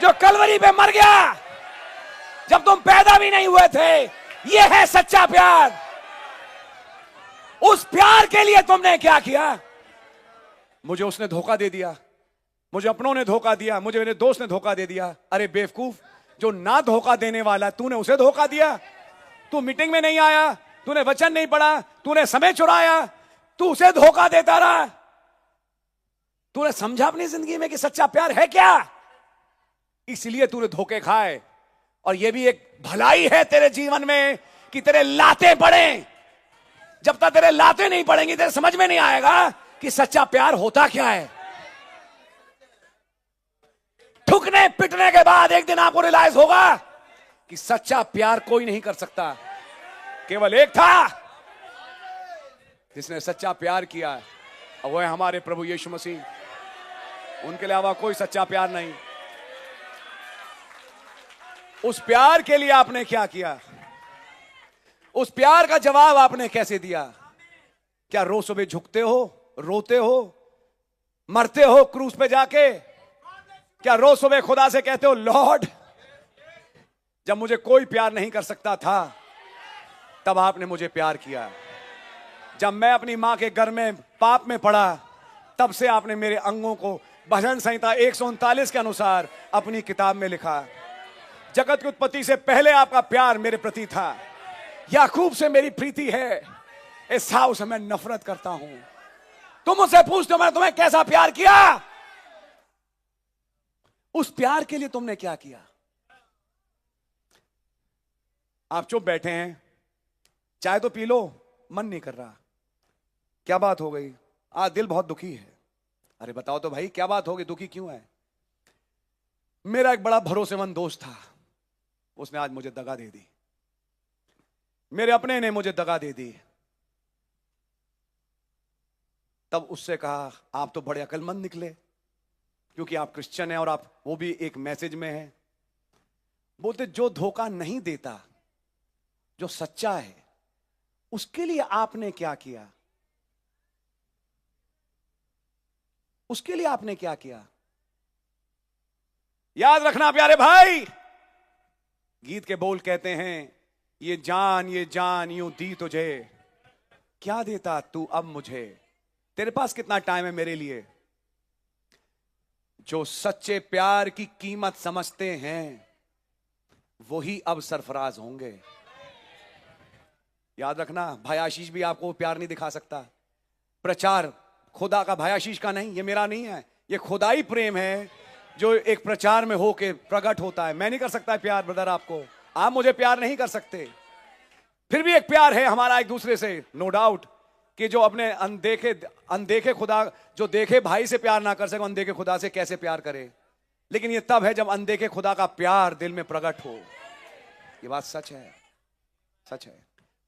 जो कलवरी पे मर गया जब तुम पैदा भी नहीं हुए थे। यह है सच्चा प्यार। उस प्यार के लिए तुमने क्या किया? मुझे उसने धोखा दे दिया, मुझे अपनों ने धोखा दिया, मुझे मेरे दोस्त ने धोखा दे दिया। अरे बेवकूफ, जो ना धोखा देने वाला तूने उसे धोखा दिया। तू मीटिंग में नहीं आया, तूने वचन नहीं पढ़ा, तूने समय चुराया, तू उसे धोखा देता रहा। तूने समझा अपनी जिंदगी में कि सच्चा प्यार है क्या? इसलिए तूने धोखे खाए। और यह भी एक भलाई है तेरे जीवन में कि तेरे लाते पड़े। जब तक तेरे लाते नहीं पड़ेंगी तेरे समझ में नहीं आएगा कि सच्चा प्यार होता क्या है। ठुकने पिटने के बाद एक दिन आपको रियलाइज होगा कि सच्चा प्यार कोई नहीं कर सकता, केवल एक था जिसने सच्चा प्यार किया, और वह है हमारे प्रभु यीशु मसीह। उनके अलावा कोई सच्चा प्यार नहीं। उस प्यार के लिए आपने क्या किया? उस प्यार का जवाब आपने कैसे दिया? क्या रोज सुबह झुकते हो, रोते हो, मरते हो क्रूस पे जाके? क्या रोज सुबह खुदा से कहते हो लॉर्ड जब मुझे कोई प्यार नहीं कर सकता था तब आपने मुझे प्यार किया। जब मैं अपनी मां के घर में पाप में पड़ा तब से आपने मेरे अंगों को भजन संहिता 139 के अनुसार अपनी किताब में लिखा। जगत की उत्पत्ति से पहले आपका प्यार मेरे प्रति था। याकूब से मेरी प्रीति है, एसाव से मैं नफरत करता हूं। तुम मुझसे पूछते हो मैंने तुम्हें कैसा प्यार किया? उस प्यार के लिए तुमने क्या किया? आप चुप बैठे हैं, चाय तो पी लो, मन नहीं कर रहा। क्या बात हो गई? आज दिल बहुत दुखी है। अरे बताओ तो भाई क्या बात हो गई, दुखी क्यों है? मेरा एक बड़ा भरोसेमंद दोस्त था, उसने आज मुझे दगा दे दी। मेरे अपने ने मुझे दगा दे दी। तब उससे कहा आप तो बड़े अक्लमंद निकले, क्योंकि आप क्रिश्चियन हैं और आप वो भी एक मैसेज में है। बोलते जो धोखा नहीं देता, जो सच्चा है, उसके लिए आपने क्या किया? उसके लिए आपने क्या किया? याद रखना प्यारे भाई, गीत के बोल कहते हैं ये जान यूं दी तुझे, क्या देता तू अब मुझे। तेरे पास कितना टाइम है मेरे लिए? जो सच्चे प्यार की कीमत समझते हैं वही अब सरफराज होंगे। याद रखना, भाई आशीष भी आपको प्यार नहीं दिखा सकता। प्रचार खुदा का, भाई आशीष का नहीं, ये मेरा नहीं है, ये खुदाई प्रेम है जो एक प्रचार में होके प्रकट होता है। मैं नहीं कर सकता प्यार ब्रदर आपको, आप मुझे प्यार नहीं कर सकते। फिर भी एक प्यार है हमारा एक दूसरे से, नो डाउट, कि जो अपने अनदेखे खुदा, जो देखे भाई से प्यार ना कर सके, अनदेखे खुदा से कैसे प्यार करे। लेकिन ये तब है जब अनदेखे खुदा का प्यार दिल में प्रकट हो। ये बात सच है, सच है।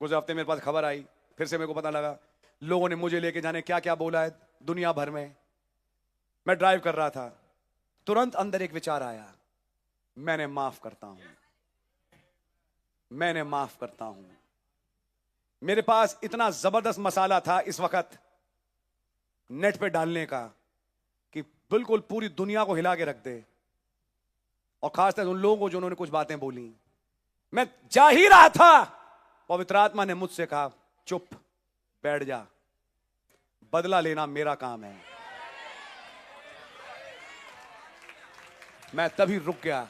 गुज़र हफ्ते मेरे पास खबर आई, फिर से मेरे को पता लगा लोगों ने मुझे लेके जाने क्या क्या बोला है दुनिया भर में। मैं ड्राइव कर रहा था, तुरंत अंदर एक विचार आया, मैंने माफ करता हूं, मैंने माफ करता हूं। मेरे पास इतना जबरदस्त मसाला था इस वक्त नेट पे डालने का कि बिल्कुल पूरी दुनिया को हिला के रख दे, और खासतौर उन लोगों को जिन्होंने कुछ बातें बोली। मैं जा ही रहा था, पवित्र आत्मा ने मुझसे कहा चुप बैठ जा, बदला लेना मेरा काम है। मैं तभी रुक गया,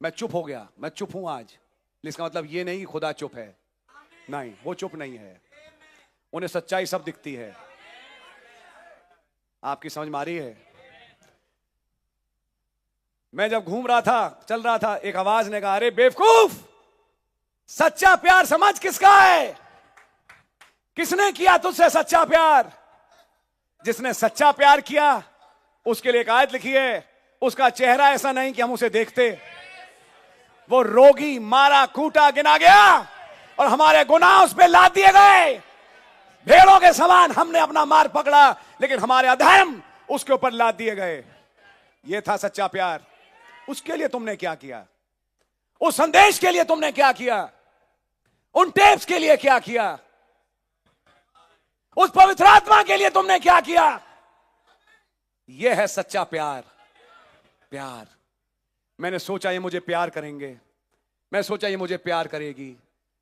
मैं चुप हो गया। मैं चुप हूं आज, इसका मतलब ये नहीं कि खुदा चुप है, नहीं, वो चुप नहीं है, उन्हें सच्चाई सब दिखती है। आपकी समझ में आ रही है? मैं जब घूम रहा था, चल रहा था, एक आवाज ने कहा अरे बेवकूफ, सच्चा प्यार समझ किसका है? किसने किया तुझसे सच्चा प्यार? जिसने सच्चा प्यार किया उसके लिए एक आयत लिखी है, उसका चेहरा ऐसा नहीं कि हम उसे देखते। वो रोगी, मारा, कूटा, गिना गया और हमारे गुनाह उस पर लाद दिए गए। भेड़ों के समान हमने अपना मार पकड़ा, लेकिन हमारे अधर्म उसके ऊपर लाद दिए गए। ये था सच्चा प्यार। उसके लिए तुमने क्या किया? उस संदेश के लिए तुमने क्या किया? उन टेप्स के लिए क्या किया? उस पवित्र आत्मा के लिए तुमने क्या किया? यह है सच्चा प्यार। प्यार। मैंने सोचा ये मुझे प्यार करेंगे, मैं सोचा ये मुझे प्यार करेगी,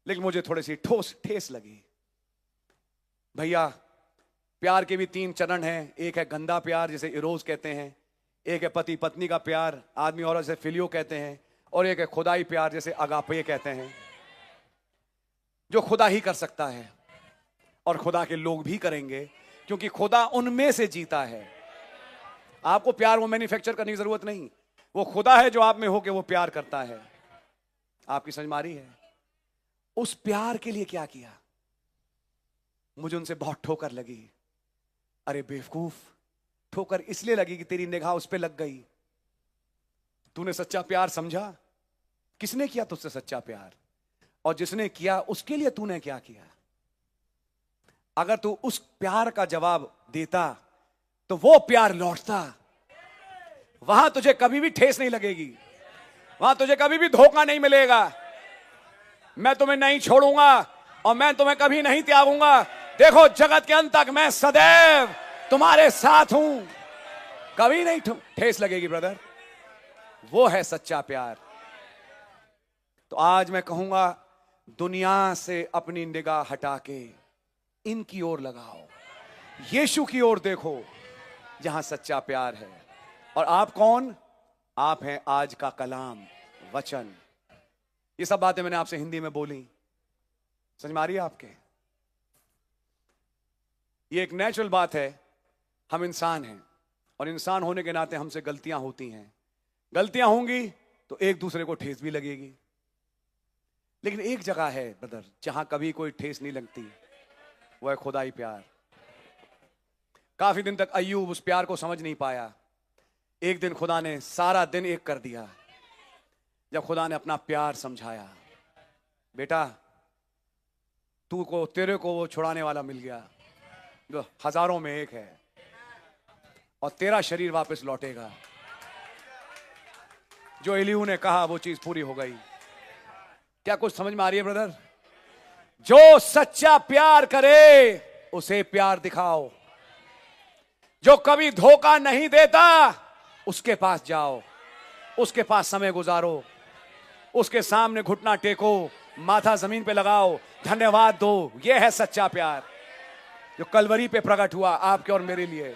लेकिन मुझे थोड़ी सी ठेस लगी। भैया प्यार के भी 3 चरण हैं। एक है गंदा प्यार जिसे इरोज कहते हैं, एक है पति पत्नी का प्यार, आदमी औरत से फिलियो कहते हैं, और एक है खुदाई प्यार जिसे अगापे कहते हैं, जो खुदा ही कर सकता है और खुदा के लोग भी करेंगे, क्योंकि खुदा उनमें से जीता है। आपको प्यार वो मैन्युफैक्चर करने की जरूरत नहीं, वो खुदा है जो आप में हो के वो प्यार करता है। आपकी समझ मारी है? उस प्यार के लिए क्या किया? मुझे उनसे बहुत ठोकर लगी। अरे बेवकूफ, ठोकर इसलिए लगी कि तेरी निगाह उस पे लग गई। तूने सच्चा प्यार समझा? किसने किया तुझसे सच्चा प्यार? और जिसने किया उसके लिए तूने क्या किया? अगर तू उस प्यार का जवाब देता तो वो प्यार लौटता। वहां तुझे कभी भी ठेस नहीं लगेगी, वहां तुझे कभी भी धोखा नहीं मिलेगा। मैं तुम्हें नहीं छोड़ूंगा और मैं तुम्हें कभी नहीं त्यागूंगा। देखो जगत के अंत तक मैं सदैव तुम्हारे साथ हूं। कभी नहीं ठेस लगेगी ब्रदर। वो है सच्चा प्यार। तो आज मैं कहूंगा दुनिया से अपनी निगाह हटा के इनकी ओर लगाओ, यीशु की ओर देखो जहां सच्चा प्यार है। और आप कौन? आप हैं आज का कलाम, वचन। ये सब बातें मैंने आपसे हिंदी में बोली, समझ में आ रही है आपके? ये एक नेचुरल बात है। हम इंसान हैं और इंसान होने के नाते हमसे गलतियां होती हैं। गलतियां होंगी तो एक दूसरे को ठेस भी लगेगी, लेकिन एक जगह है ब्रदर जहां कभी कोई ठेस नहीं लगती, वो है खुदाई प्यार। काफी दिन तक अय्यूब उस प्यार को समझ नहीं पाया। एक दिन खुदा ने सारा दिन एक कर दिया। जब खुदा ने अपना प्यार समझाया, बेटा तेरे को वो छुड़ाने वाला मिल गया जो हजारों में एक है, और तेरा शरीर वापस लौटेगा। जो एलीहू ने कहा वो चीज पूरी हो गई। क्या कुछ समझ में आ रही है ब्रदर? जो सच्चा प्यार करे उसे प्यार दिखाओ। जो कभी धोखा नहीं देता उसके पास जाओ, उसके पास समय गुजारो, उसके सामने घुटना टेको, माथा जमीन पे लगाओ, धन्यवाद दो। यह है सच्चा प्यार जो कलवरी पे प्रकट हुआ आपके और मेरे लिए।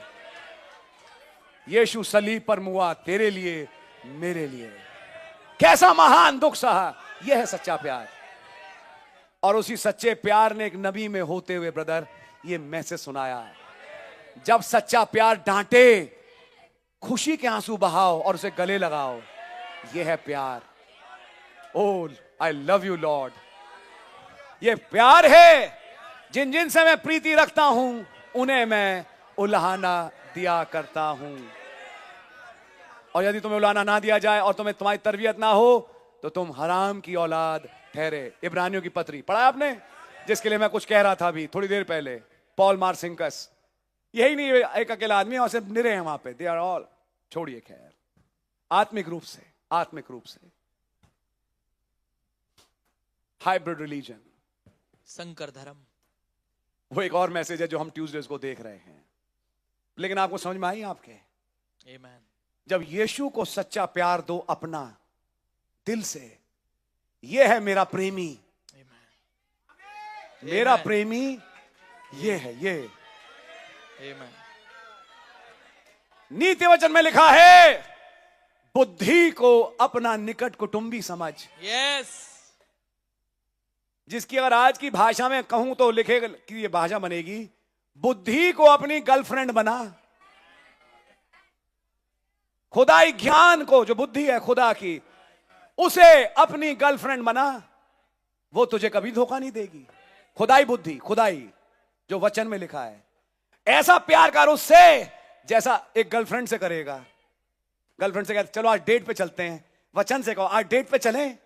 यीशु सलीब पर मुआ तेरे लिए, मेरे लिए। कैसा महान दुख सहा। यह है सच्चा प्यार। और उसी सच्चे प्यार ने एक नबी में होते हुए ब्रदर ये मैसेज सुनाया, जब सच्चा प्यार डांटे खुशी के आंसू बहाओ और उसे गले लगाओ। यह है प्यार। ओह आई लव यू लॉर्ड। यह प्यार है। जिन जिन से मैं प्रीति रखता हूं उन्हें मैं उल्हाना दिया करता हूं। और यदि तुम्हें उल्हाना ना दिया जाए और तुम्हें तुम्हारी तरबियत ना हो तो तुम हराम की औलाद ठहरे। इब्रानियों की पत्री पढ़ा आपने, जिसके लिए मैं कुछ कह रहा था अभी थोड़ी देर पहले। पॉल मार्सिंकस, यही नहीं एक अकेला आदमी और सिर्फ निरे हैं वहां पे। दे आर ऑल, छोड़िए खैर। आत्मिक रूप से हाइब्रिड रिलीजन, संकर धर्म, वो एक और मैसेज है जो हम ट्यूसडेज को देख रहे हैं। लेकिन आपको समझ में आई आपके? आमीन। जब यीशु को सच्चा प्यार दो अपना दिल से, यह है मेरा प्रेमी, मेरा प्रेमी ये है। ये नीति वचन में लिखा है, बुद्धि को अपना निकट कुटुंबी समझ। यस। जिसकी अगर आज की भाषा में कहूं तो लिखेगा कि ये भाषा बनेगी, बुद्धि को अपनी गर्लफ्रेंड बना। खुदाई ज्ञान को, जो बुद्धि है खुदा की, उसे अपनी गर्लफ्रेंड बना। वो तुझे कभी धोखा नहीं देगी। खुदाई बुद्धि, खुदाई जो वचन में लिखा है। ऐसा प्यार कर उससे जैसा एक गर्लफ्रेंड से करेगा। गर्लफ्रेंड से कहते चलो आज डेट पे चलते हैं, वचन से कहो आज डेट पे चलें।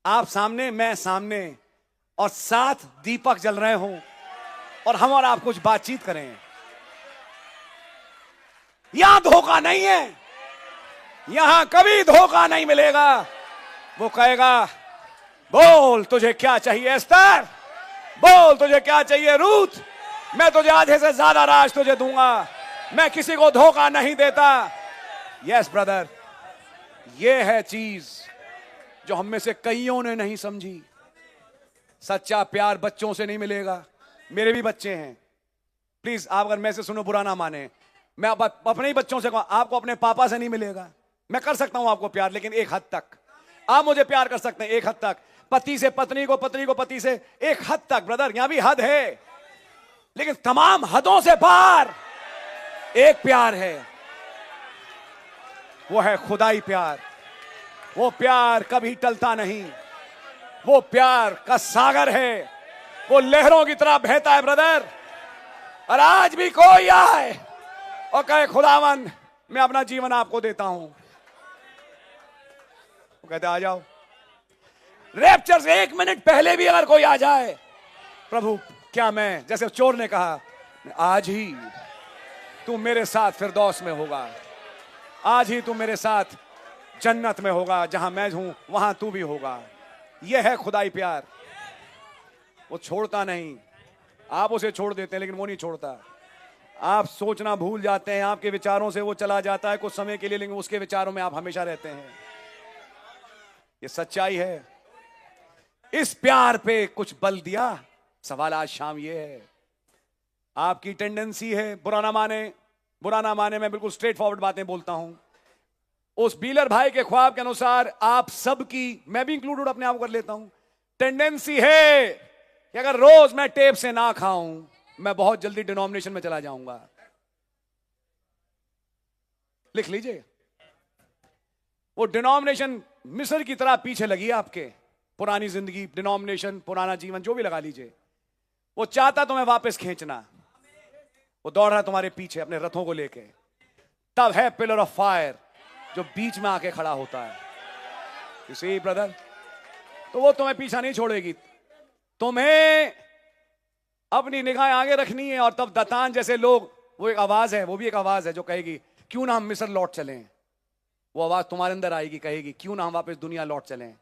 आप सामने, मैं सामने, और साथ दीपक जल रहे हों और हम और आप कुछ बातचीत करें। यहां धोखा नहीं है, यहां कभी धोखा नहीं मिलेगा। वो कहेगा बोल तुझे क्या चाहिए एस्तर, बोल तुझे क्या चाहिए रूथ, मैं तुझे आधे से ज्यादा राज तुझे दूंगा। मैं किसी को धोखा नहीं देता। यस ब्रदर, ये है चीज जो हम में से कईयों ने नहीं समझी। सच्चा प्यार बच्चों से नहीं मिलेगा। मेरे भी बच्चे हैं, प्लीज आप अगर मैं से सुनो बुरा ना माने, मैं अपने ही बच्चों से कहूं, आपको अपने पापा से नहीं मिलेगा। मैं कर सकता हूं आपको प्यार, लेकिन एक हद तक। आप मुझे प्यार कर सकते हैं एक हद तक, पति से पत्नी को, पत्नी को पति से, एक हद तक ब्रदर, यहां भी हद है, लेकिन तमाम हदों से पार एक प्यार है, वो है खुदाई प्यार। वो प्यार कभी टलता नहीं, वो प्यार का सागर है, वो लहरों की तरह बहता है ब्रदर। और आज भी कोई आए और कहे खुदावन मैं अपना जीवन आपको देता हूं, वो कहते आ जाओ। रैप्चर से 1 मिनट पहले भी अगर कोई आ जाए, प्रभु क्या मैं, जैसे चोर ने कहा, आज ही तू मेरे साथ फिरदौस में होगा, आज ही तू मेरे साथ जन्नत में होगा, जहां मैं हूं वहां तू भी होगा। यह है खुदाई प्यार। वो छोड़ता नहीं, आप उसे छोड़ देते हैं लेकिन वो नहीं छोड़ता। आप सोचना भूल जाते हैं, आपके विचारों से वो चला जाता है कुछ समय के लिए, लेकिन उसके विचारों में आप हमेशा रहते हैं। ये सच्चाई है। इस प्यार पे कुछ बल दिया। सवाल आज शाम ये है, आपकी टेंडेंसी है, बुरा ना माने, मैं बिल्कुल स्ट्रेट फॉरवर्ड बातें बोलता हूं। उस बीलर भाई के ख्वाब के अनुसार आप सबकी, मैं भी इंक्लूडेड अपने आप को कर लेता हूं, टेंडेंसी है कि अगर रोज मैं टेप से ना खाऊं, मैं बहुत जल्दी डिनोमिनेशन में चला जाऊंगा। लिख लीजिए, वो डिनोमिनेशन मिस्र की तरह पीछे लगी आपके। पुरानी जिंदगी, डिनोमिनेशन, पुराना जीवन, जो भी लगा लीजिए, वो चाहता तुम्हें वापस खींचना। वो दौड़ रहा है तुम्हारे पीछे अपने रथों को लेके। तब है पिलर ऑफ फायर जो बीच में आके खड़ा होता है। यू सी ब्रदर, तो वो तुम्हें पीछा नहीं छोड़ेगी, तुम्हें अपनी निगाहें आगे रखनी है। और तब दतान जैसे लोग, वो एक आवाज है, वो भी एक आवाज है जो कहेगी क्यों ना हम मिस्र लौट चलें। वो आवाज तुम्हारे अंदर आएगी, कहेगी क्यों ना हम वापस दुनिया लौट चलें।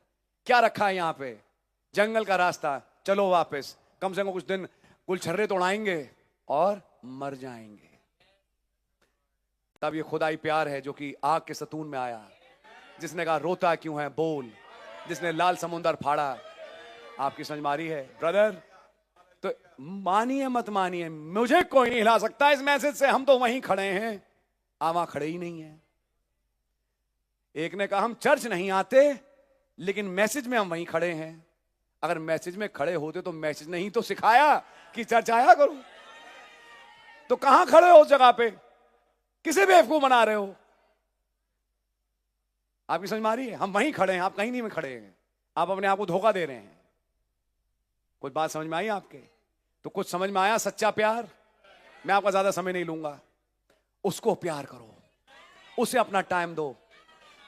क्या रखा है यहां पे? जंगल का रास्ता, चलो वापस, कम से कम कुछ दिन गुलछर्रे तोड़ाएंगे और मर जाएंगे। तब ये खुदाई प्यार है जो कि आग के सतून में आया, जिसने कहा रोता क्यों है बोल, जिसने लाल समुंदर फाड़ा। आपकी समझ मारी है ब्रदर? तो मानिए मत मानिए, मुझे कोई नहीं हिला सकता इस मैसेज से। हम तो वहीं खड़े हैं, आवा खड़े ही नहीं है। एक ने कहा हम चर्च नहीं आते, लेकिन मैसेज में हम वहीं खड़े हैं। अगर मैसेज में खड़े होते तो मैसेज नहीं तो सिखाया कि चर्च आया करो। तो कहां खड़े हो उस जगह पे? किसे बेवकूफ बना रहे हो? आपकी समझ में आ रही है? हम वहीं खड़े हैं, आप कहीं नहीं में खड़े हैं। आप अपने आप को धोखा दे रहे हैं। कुछ बात समझ में आई आपके? तो कुछ समझ में आया सच्चा प्यार? मैं आपका ज्यादा समय नहीं लूंगा। उसको प्यार करो, उसे अपना टाइम दो।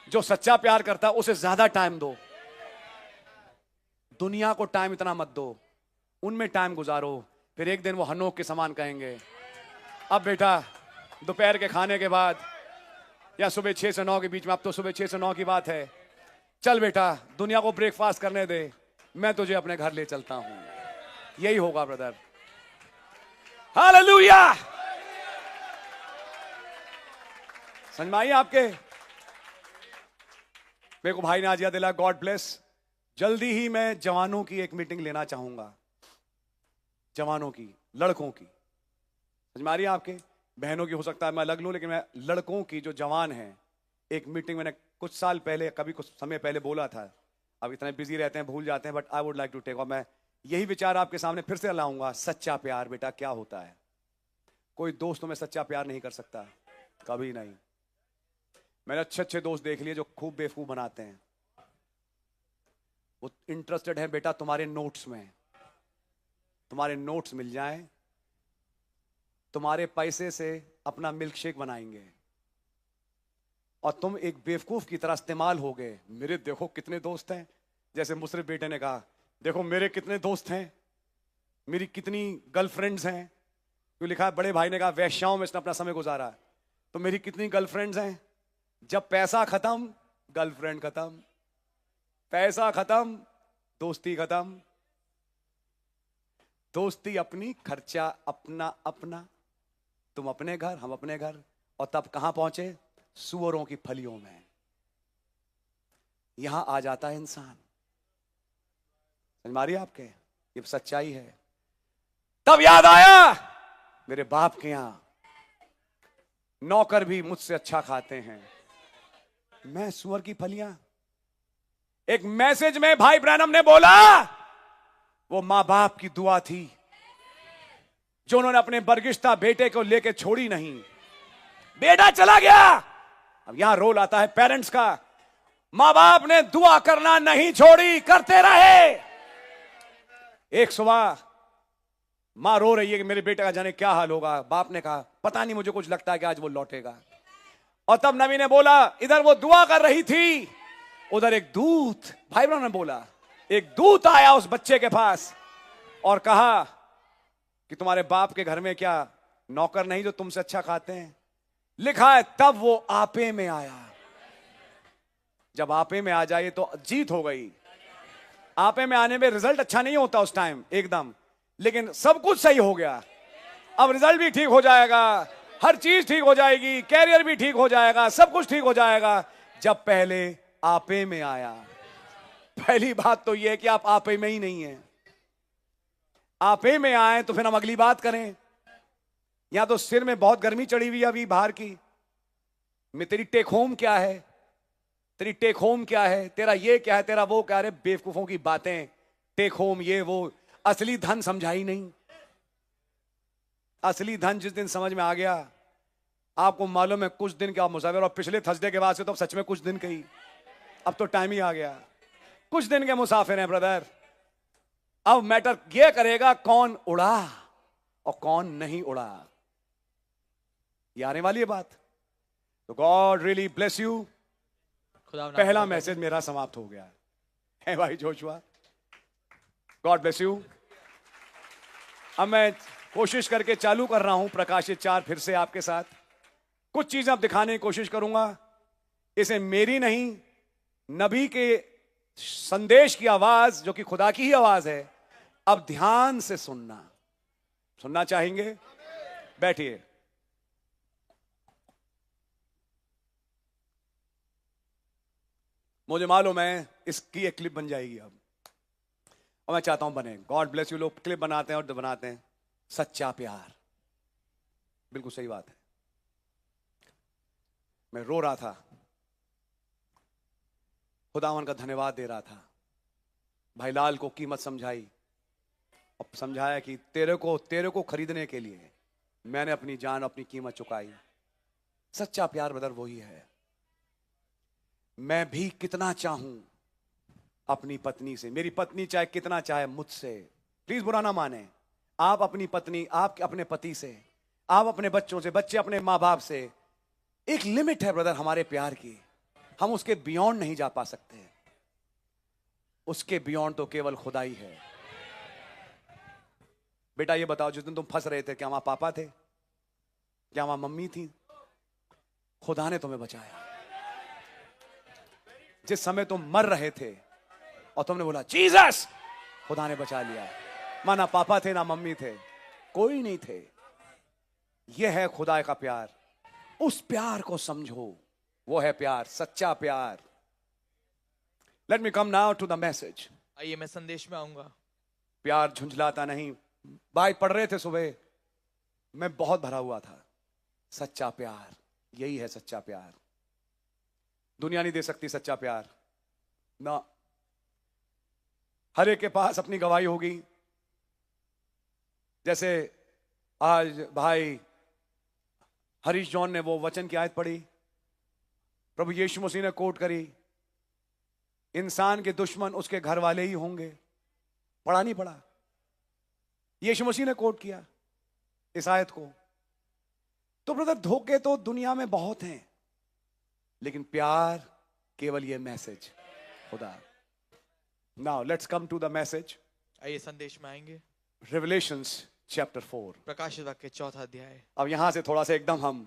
जो सच्चा प्यार करता है उसे ज्यादा टाइम दो। दुनिया को टाइम इतना मत दो, उनमें टाइम गुजारो। फिर एक दिन वो हनोक के समान कहेंगे अब बेटा दोपहर के खाने के बाद या सुबह 6 से 9 के बीच में, अब तो सुबह 6 से 9 की बात है, चल बेटा दुनिया को ब्रेकफास्ट करने दे, मैं तुझे अपने घर ले चलता हूं। यही होगा ब्रदर। हालेलुया! समझ में आई आपके? मेरे को भाई ने आज याद दिला, गॉड ब्लेस। जल्दी ही मैं जवानों की एक मीटिंग लेना चाहूंगा, जवानों की, लड़कों की। समझ में आ रही है आपके? बहनों की हो सकता है मैं अलग लूं, लेकिन मैं लड़कों की जो जवान हैं, एक मीटिंग मैंने कुछ साल पहले, कभी कुछ समय पहले बोला था। अब इतने बिजी रहते हैं, भूल जाते हैं, but I would like to take. और मैं यही विचार आपके सामने फिर से लाऊंगा। सच्चा प्यार बेटा क्या होता है? कोई दोस्त तुम्हें सच्चा प्यार नहीं कर सकता, कभी नहीं। मैंने अच्छे अच्छे दोस्त देख लिए जो खूब बेवकूफ बनाते हैं। वो इंटरेस्टेड है बेटा तुम्हारे नोट्स में, तुम्हारे नोट्स मिल जाएं, तुम्हारे पैसे से अपना मिल्क शेक बनाएंगे और तुम एक बेवकूफ की तरह इस्तेमाल हो गए। मेरे देखो कितने दोस्त हैं, जैसे मुशर्रफ बेटे ने कहा देखो मेरे कितने दोस्त हैं, मेरी कितनी गर्लफ्रेंड्स हैं। क्यों लिखा है, बड़े भाई ने कहा वैश्याओं में इसने अपना समय गुजारा, तो मेरी कितनी गर्लफ्रेंड्स हैं। जब पैसा खत्म गर्लफ्रेंड खत्म, पैसा खत्म दोस्ती खत्म। दोस्ती अपनी, खर्चा अपना अपना, तुम अपने घर हम अपने घर। और तब कहां पहुंचे? सुअरों की फलियों में। यहां आ जाता है इंसान। समझ मारी आपके? ये सच्चाई है। तब याद आया, मेरे बाप के यहां नौकर भी मुझसे अच्छा खाते हैं, मैं सुअर की फलियां। एक मैसेज में भाई ब्रैनम ने बोला, वो मां बाप की दुआ थी जो उन्होंने अपने बरगिश्ता बेटे को लेके छोड़ी नहीं। बेटा चला गया। अब यहां रोल आता है पेरेंट्स का। मां बाप ने दुआ करना नहीं छोड़ी, करते रहे। एक सुबह मां रो रही है कि मेरे बेटे का जाने क्या हाल होगा। बाप ने कहा, पता नहीं, मुझे कुछ लगता है कि आज वो लौटेगा। और तब नबी ने बोला, इधर वो दुआ कर रही थी, उधर एक दूत, भाई बहनों ने बोला, एक दूत आया उस बच्चे के पास और कहा कि तुम्हारे बाप के घर में क्या नौकर नहीं जो तुमसे अच्छा खाते हैं? लिखा है, तब वो आपे में आया। जब आपे में आ जाए तो जीत हो गई। आपे में आने में रिजल्ट अच्छा नहीं होता उस टाइम एकदम, लेकिन सब कुछ सही हो गया। अब रिजल्ट भी ठीक हो जाएगा, हर चीज ठीक हो जाएगी, कैरियर भी ठीक हो जाएगा, सब कुछ ठीक हो जाएगा जब पहले आपे में आया। पहली बात तो यह है कि आप आपे में ही नहीं है। आपे में आए तो फिर हम अगली बात करें। यहां तो सिर में बहुत गर्मी चढ़ी हुई है अभी बाहर की। मैं तेरी टेक होम क्या है, तेरी टेक होम क्या है, तेरा ये क्या है, तेरा वो क्या है? बेवकूफों की बातें, टेक होम ये वो। असली धन समझा ही नहीं। असली धन जिस दिन समझ में आ गया, आपको मालूम है कुछ दिन का मुसाफिर, और पिछले थर्सडे के बाद से तो सच में कुछ दिन कही, अब तो टाइम ही आ गया। कुछ दिन के मुसाफिर हैं ब्रदर। अब मैटर ये करेगा कौन उड़ा और कौन नहीं उड़ा। ये आने वाली है बात। तो गॉड रियली ब्लेस यू। खुदा ना पहला मैसेज मेरा समाप्त हो गया है भाई जोशुआ। God bless you. अब मैं कोशिश करके चालू कर रहा हूं प्रकाशित 4 फिर से आपके साथ। कुछ चीजें अब दिखाने की कोशिश करूंगा। इसे मेरी नहीं, नबी के संदेश की आवाज, जो कि खुदा की ही आवाज है। अब ध्यान से सुनना चाहेंगे? बैठिए। मुझे मालूम है इसकी एक क्लिप बन जाएगी अब, और मैं चाहता हूं बने। God bless you. लोग क्लिप बनाते हैं और बनाते हैं। सच्चा प्यार, बिल्कुल सही बात है। मैं रो रहा था, खुदावन का धन्यवाद दे रहा था। भाई लाल को कीमत समझाई और समझाया कि तेरे को खरीदने के लिए मैंने अपनी जान, अपनी कीमत चुकाई। सच्चा प्यार ब्रदर वही है। मैं भी कितना चाहूं अपनी पत्नी से, मेरी पत्नी चाहे कितना चाहे मुझसे, प्लीज बुरा ना माने, आप अपनी पत्नी, आप अपने पति से, आप अपने बच्चों से, बच्चे अपने मां बाप से। एक लिमिट है ब्रदर हमारे प्यार की, हम उसके बियॉन्ड नहीं जा पा सकते। उसके बियॉन्ड तो केवल खुदा ही है। बेटा ये बताओ, जिस दिन तुम फंस रहे थे, क्या वहां पापा थे? क्या वहां मम्मी थी? खुदा ने तुम्हें बचाया। जिस समय तुम मर रहे थे और तुमने बोला जीसस, खुदा ने बचा लिया। मां ना पापा थे ना मम्मी थे, कोई नहीं थे। यह है खुदा का प्यार। उस प्यार को समझो, वो है प्यार, सच्चा प्यार। Let me come now to the message. आइए मैं संदेश में आऊंगा। प्यार झुंझलाता नहीं। भाई पढ़ रहे थे सुबह, मैं बहुत भरा हुआ था। सच्चा प्यार, यही है सच्चा प्यार। दुनिया नहीं दे सकती सच्चा प्यार ना। हर एक के पास अपनी गवाही होगी। जैसे आज भाई हरीश जॉन ने वो वचन की आयत पढ़ी, प्रभु यीशु मसीह ने कोट करी, इंसान के दुश्मन उसके घर वाले ही होंगे। पढ़ा नहीं पढ़ा? यीशु मसीह ने कोट किया इस आयत को। तो ब्रदर धोखे तो दुनिया में बहुत हैं, लेकिन प्यार केवल ये मैसेज खुदा। Now let's come to the message. आइए संदेश में आएंगे। रेवलेशंस चैप्टर 4, प्रकाशित वाक्य 4 अध्याय। अब यहां से थोड़ा सा एकदम हम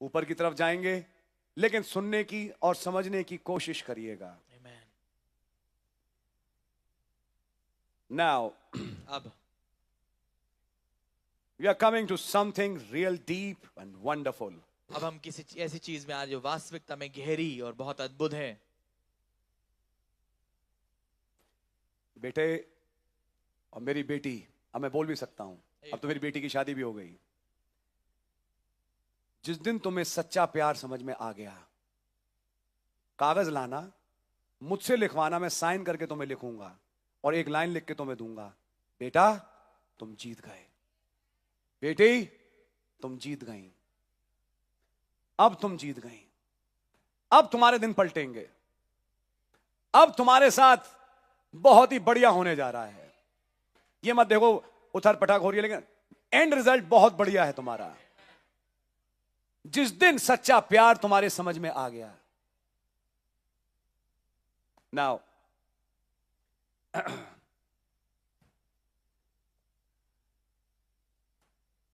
ऊपर की तरफ जाएंगे, लेकिन सुनने की और समझने की कोशिश करिएगा। आमेन। नाउ अब we are coming to something real deep and wonderful. अब हम किसी ऐसी चीज में आज जो वास्तविकता में गहरी और बहुत अद्भुत है। बेटे और मेरी बेटी, अब मैं बोल भी सकता हूं, अब तो मेरी बेटी की शादी भी हो गई। जिस दिन तुम्हें सच्चा प्यार समझ में आ गया, कागज लाना, मुझसे लिखवाना, मैं साइन करके तुम्हें लिखूंगा और एक लाइन लिख के तुम्हें दूंगा, बेटा तुम जीत गए, बेटी तुम जीत गई, अब तुम जीत गई, अब तुम्हारे दिन पलटेंगे, अब तुम्हारे साथ बहुत ही बढ़िया होने जा रहा है। ये मत देखो उथर पटक हो रही है, लेकिन एंड रिजल्ट बहुत बढ़िया है तुम्हारा। जिस दिन सच्चा प्यार तुम्हारे समझ में आ गया। नाउ